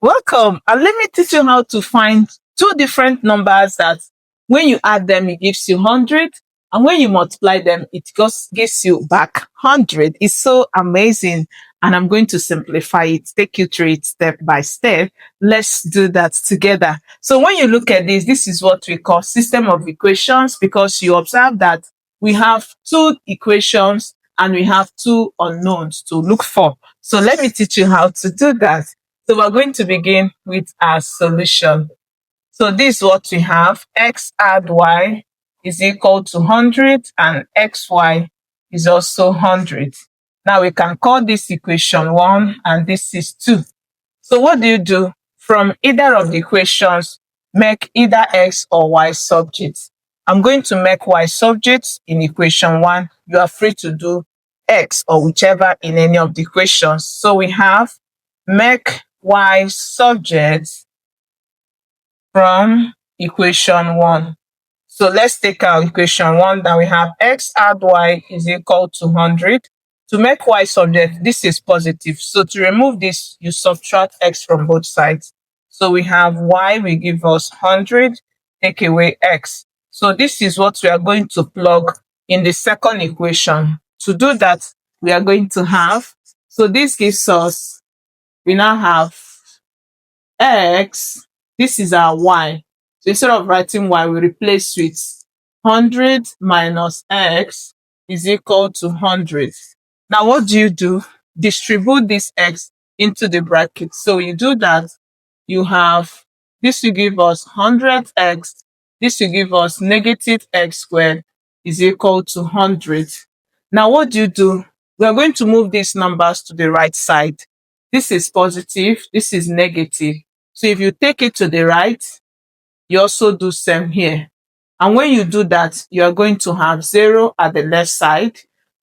Welcome, and let me teach you how to find two different numbers that when you add them, it gives you 100, and when you multiply them, it just gives you back 100. It's so amazing, and I'm going to simplify it, take you through it step by step. Let's do that together. So when you look at this is what we call system of equations, because you observe that we have two equations and we have two unknowns to look for. So let me teach you how to do that. So we're going to begin with our solution. So this is what we have. X add y is equal to 100 and xy is also 100. Now we can call this equation 1 and this is 2. So what do? From either of the equations, make either x or y subjects. I'm going to make y subjects in equation 1. You are free to do x or whichever in any of the equations. So we have make y subject from equation 1. So let's take our equation 1 that we have x add y is equal to 100. To make y subject, this is positive. So to remove this, you subtract x from both sides. So we have y will give us 100, take away x. So this is what we are going to plug in the second equation. To do that, we are going to have, so this gives us, we now have x, this is our y. So instead of writing y, we replace with 100 minus x is equal to 100. Now what do? Distribute this x into the bracket. So you do that, you have, this will give us 100x, this will give us negative x squared is equal to 100. Now what do? We are going to move these numbers to the right side. This is positive, this is negative. So if you take it to the right, you also do same here. And when you do that, you are going to have 0 at the left side.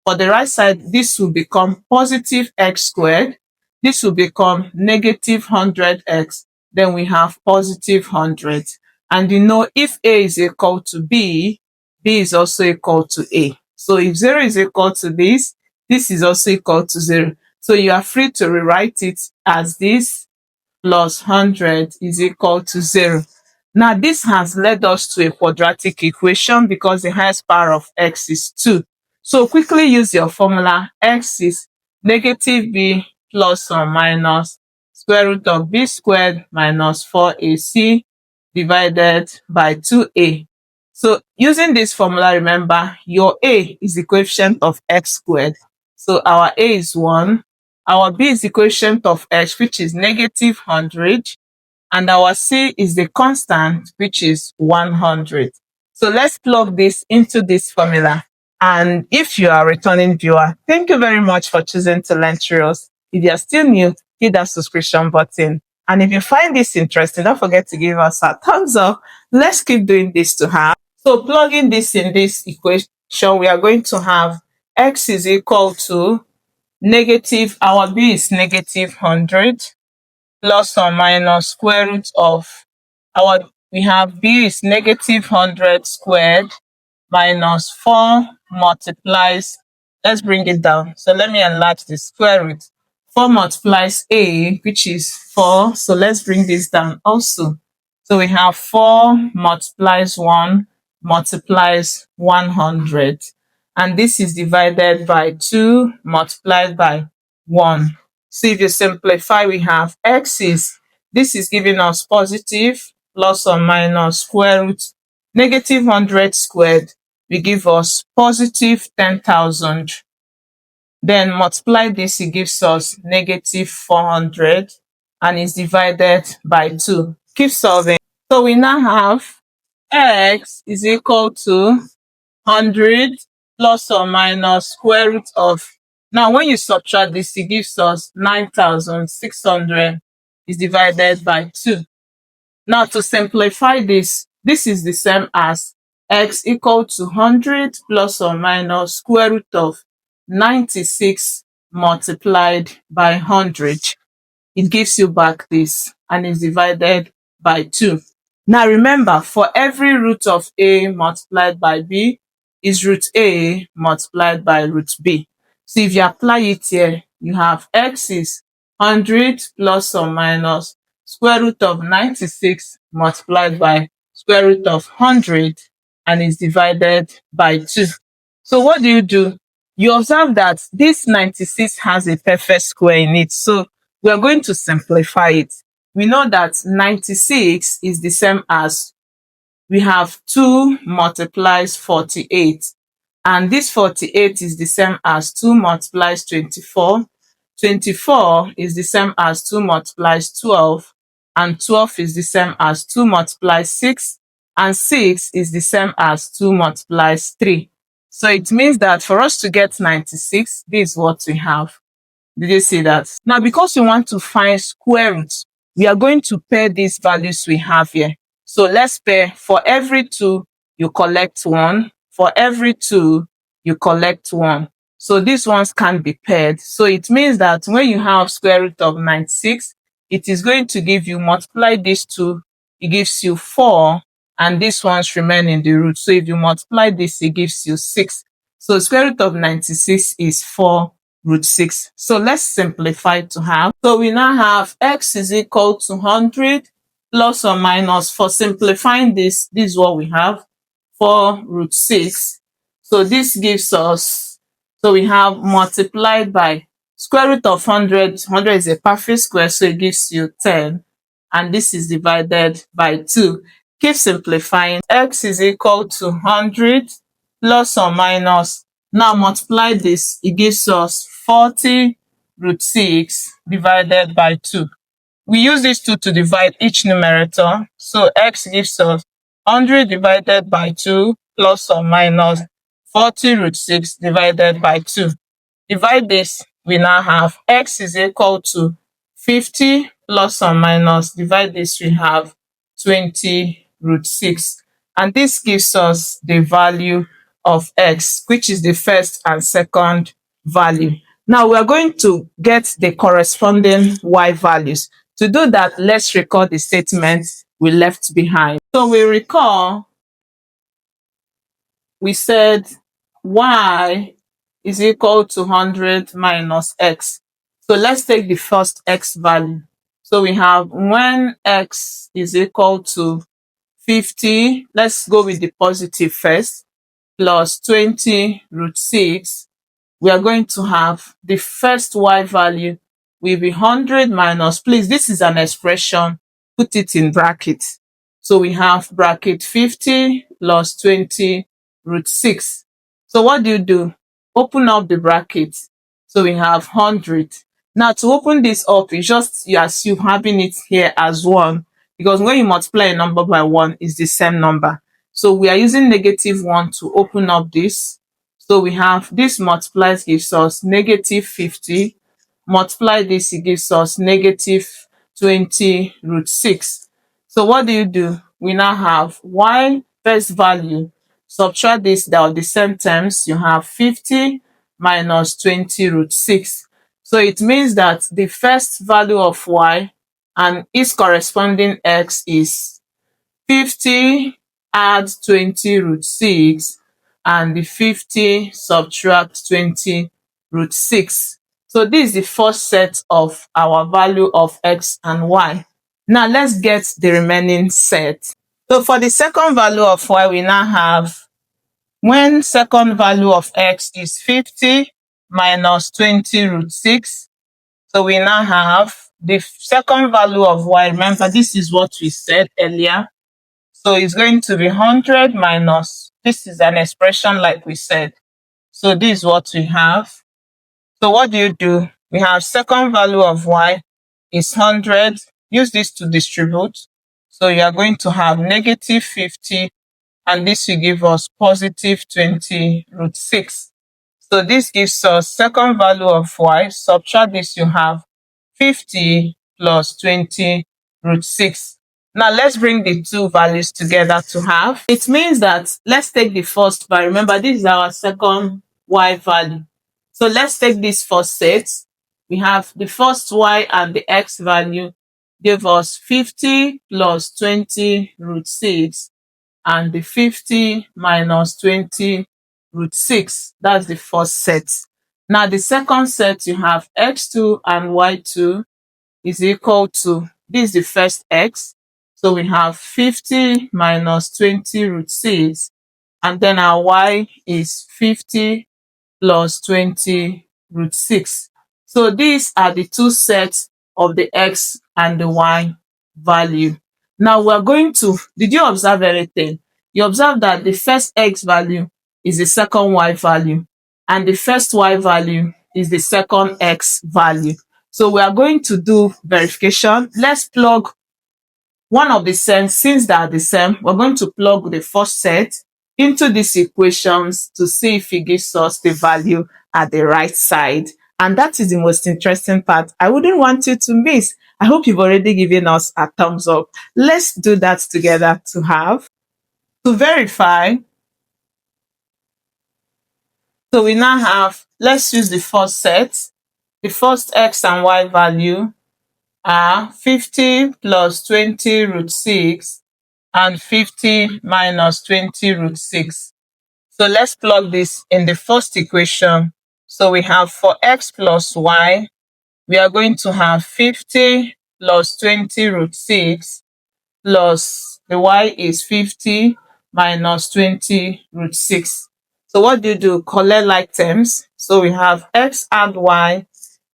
For the right side, this will become positive x squared. This will become negative 100x. Then we have positive 100. And you know, if A is equal to B, B is also equal to A. So if 0 is equal to this is also equal to 0. So you are free to rewrite it as this plus 100 is equal to 0. Now this has led us to a quadratic equation because the highest power of x is 2. So quickly use your formula. X is negative b plus or minus square root of b squared minus 4ac divided by 2a. So using this formula, remember your a is the coefficient of x squared. So our a is 1. Our b is the coefficient of x, which is negative 100. And our c is the constant, which is 100. So let's plug this into this formula. And if you are a returning viewer, thank you very much for choosing to learn through us. If you are still new, hit that subscription button. And if you find this interesting, don't forget to give us a thumbs up. Let's keep doing this to have. So plugging this in this equation, we are going to have x is equal to negative, our b is negative 100 plus or minus square root of our, we have b is negative 100 squared minus 4 multiplies, let's bring it down. So let me enlarge the square root. 4 multiplies a, which is 4. So let's bring this down also. So we have 4 multiplies 1 multiplies 100. And this is divided by 2 multiplied by 1. So if you simplify, we have x is, this is giving us positive plus or minus square root negative 100 squared will give us positive 10,000. Then multiply this, it gives us negative 400 and is divided by 2. Keep solving. So we now have x is equal to 100 plus or minus square root of, now when you subtract this, it gives us 9,600 is divided by 2. Now to simplify this, this is the same as x equal to 100 plus or minus square root of 96 multiplied by 100. It gives you back this and is divided by 2. Now remember, for every root of a multiplied by b is root a multiplied by root b. So if you apply it here, you have x is 100 plus or minus square root of 96 multiplied by square root of 100 and is divided by 2. So what do? You observe that this 96 has a perfect square in it. So we are going to simplify it. We know that 96 is the same as we have 2 multiplies 48. And this 48 is the same as 2 multiplies 24. 24 is the same as 2 multiplies 12. And 12 is the same as 2 multiplies 6. And 6 is the same as 2 multiplies 3. So it means that for us to get 96, this is what we have. Did you see that? Now, because we want to find square roots, we are going to pair these values we have here. So let's pair. For every 2, you collect 1. For every 2, you collect 1. So these ones can be paired. So it means that when you have square root of 96, it is going to give you, multiply these 2, it gives you 4, and these ones remain in the root. So if you multiply this, it gives you 6. So square root of 96 is 4 root 6. So let's simplify to have. So we now have x is equal to 100 plus or minus. For simplifying this is what we have, 4 root 6. So this gives us, so we have multiplied by square root of 100. 100 is a perfect square, so it gives you 10. And this is divided by 2. Keep simplifying. X is equal to 100 plus or minus. Now multiply this, it gives us 40 root 6 divided by 2. We use these 2 to divide each numerator. So x gives us 100 divided by 2 plus or minus 40 root 6 divided by 2. Divide this, we now have x is equal to 50 plus or minus, divide this, we have 20 root 6. And this gives us the value of x, which is the first and second value. Now we are going to get the corresponding y values. To do that, let's record the statement we left behind. So we recall, we said y is equal to 100 minus x. So let's take the first x value. So we have when x is equal to 50, let's go with the positive first, plus 20 root 6, we are going to have the first y value will be 100 minus, please, this is an expression, put it in brackets. So we have bracket 50 plus 20 root 6. So what do? Open up the bracket. So we have 100. Now to open this up, you assume having it here as 1, because when you multiply a number by 1, it's the same number. So we are using -1 to open up this. So we have this multiplies gives us -50. Multiply this, it gives us -20 root 6. So what do? We now have y first value. Subtract this, they are the same terms. You have 50 minus 20 root 6. So it means that the first value of y and its corresponding x is 50 add 20 root 6, and the 50 subtract 20 root 6. So this is the first set of our value of x and y. Now let's get the remaining set. So for the second value of y, we now have when second value of x is 50 minus 20 root 6. So we now have the second value of y. Remember, this is what we said earlier. So it's going to be 100 minus, this is an expression like we said. So this is what we have. So what do? We have second value of y is 100. Use this to distribute. So you are going to have -50, and this will give us +20 root 6. So this gives us second value of y. Subtract this, you have 50 plus 20 root 6. Now let's bring the two values together to have. It means that let's take the first value. Remember, this is our second y value. So let's take this first set. We have the first y and the x value give us 50 plus 20 root 6, and the 50 minus 20 root 6. That's the first set. Now the second set, you have x2 and y2 is equal to This is the first x. So we have 50 minus 20 root 6. And then our y is 50 plus 20 root 6. So these are the two sets of the x and the y value. Now we're going to, did you observe anything? You observe that the first x value is the second y value, and the first y value is the second x value. So we are going to do verification. Let's plug one of the sets. Since they are the same, we're going to plug the first set into these equations to see if it gives us the value at the right side. And that is the most interesting part. I wouldn't want you to miss. I hope you've already given us a thumbs up. Let's do that together to verify. So we now have, let's use the first set. The first x and y value are 50 plus 20 root 6 and 50 minus 20 root 6. So let's plug this in the first equation. So we have for x plus y, we are going to have 50 plus 20 root 6 plus the y is 50 minus 20 root 6. So what do? Collect like terms. So we have x add y.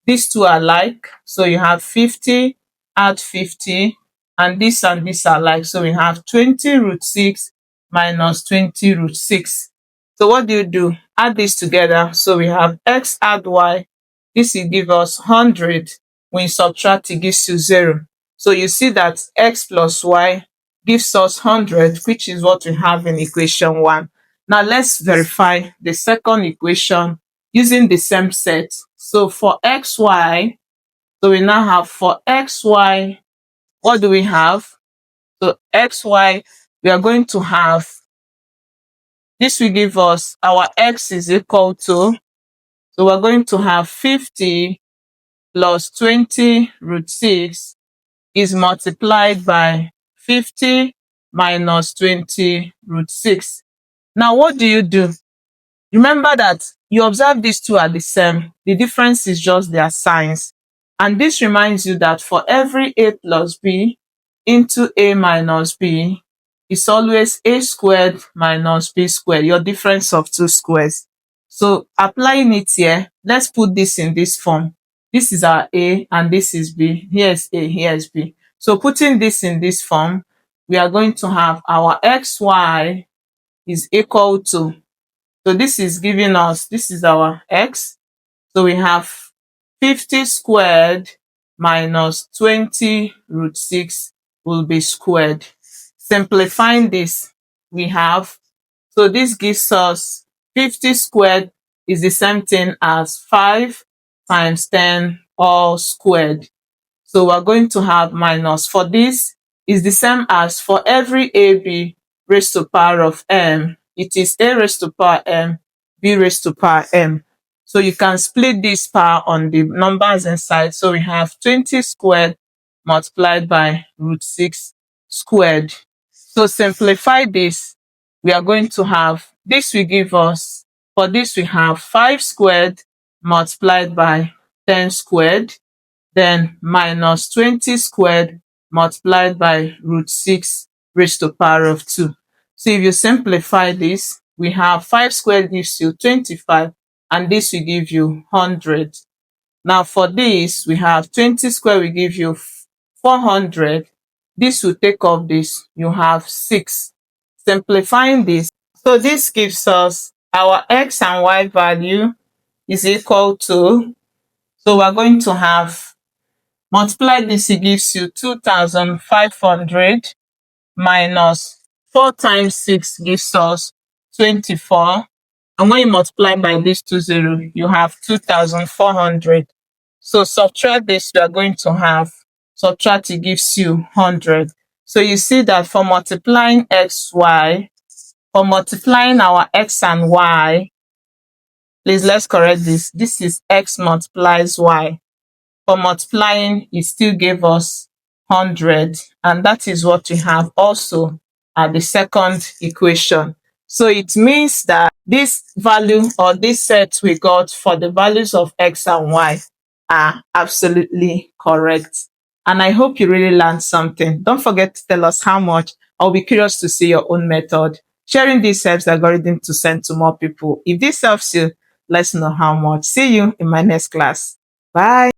These two are like. So you have 50 add 50. And this are like. So we have 20 root 6 minus 20 root 6. So what do? Add this together. So we have x add y. This will give us 100. When you subtract, it gives you 0. So you see that x plus y gives us 100, which is what we have in equation 1. Now let's verify the second equation using the same set. So for xy, so we now have for xy, what do we have? So xy, we are going to have, this will give us our x is equal to, so we're going to have 50 plus 20 root 6 is multiplied by 50 minus 20 root 6. Now, what do? Remember that you observe these two are the same. The difference is just their signs. And this reminds you that for every a plus b into a minus b, it's always a squared minus b squared, your difference of two squares. So applying it here, let's put this in this form. This is our a and this is b. Here's a, here's b. So putting this in this form, we are going to have our xy is equal to, so this is giving us, this is our x. So we have 50 squared minus 20 root 6 will be squared. Simplifying this, we have, so this gives us 50 squared is the same thing as 5 times 10 all squared. So we're going to have minus, for this is the same as for every ab raised to power of m, it is a raised to power m, b raised to power m. So you can split this power on the numbers inside. So we have 20 squared multiplied by root 6 squared. So simplify this, we are going to have, this will give us, for this we have 5 squared multiplied by 10 squared, then minus 20 squared multiplied by root 6 raised to power of 2. So if you simplify this, we have 5 squared gives you 25, and this will give you 100. Now for this, we have 20 squared will give you 400. This will take off this, you have 6. Simplifying this, so this gives us our x and y value is equal to, so we're going to have, multiply this, it gives you 2,500 minus 4 times 6 gives us 24. And when you multiply by this 20, you have 2,400. So subtract this, you are going to have, subtract it gives you 100. So you see that for multiplying x, y, for multiplying our x and y, please let's correct this. This is x multiplies y. For multiplying, it still gave us 100, and that is what we have also at the second equation. So it means that this value or this set we got for the values of x and y are absolutely correct. And I hope you really learned something. Don't forget to tell us how much. I'll be curious to see your own method. Sharing this helps the algorithm to send to more people. If this helps you, let's know how much. See you in my next class. Bye.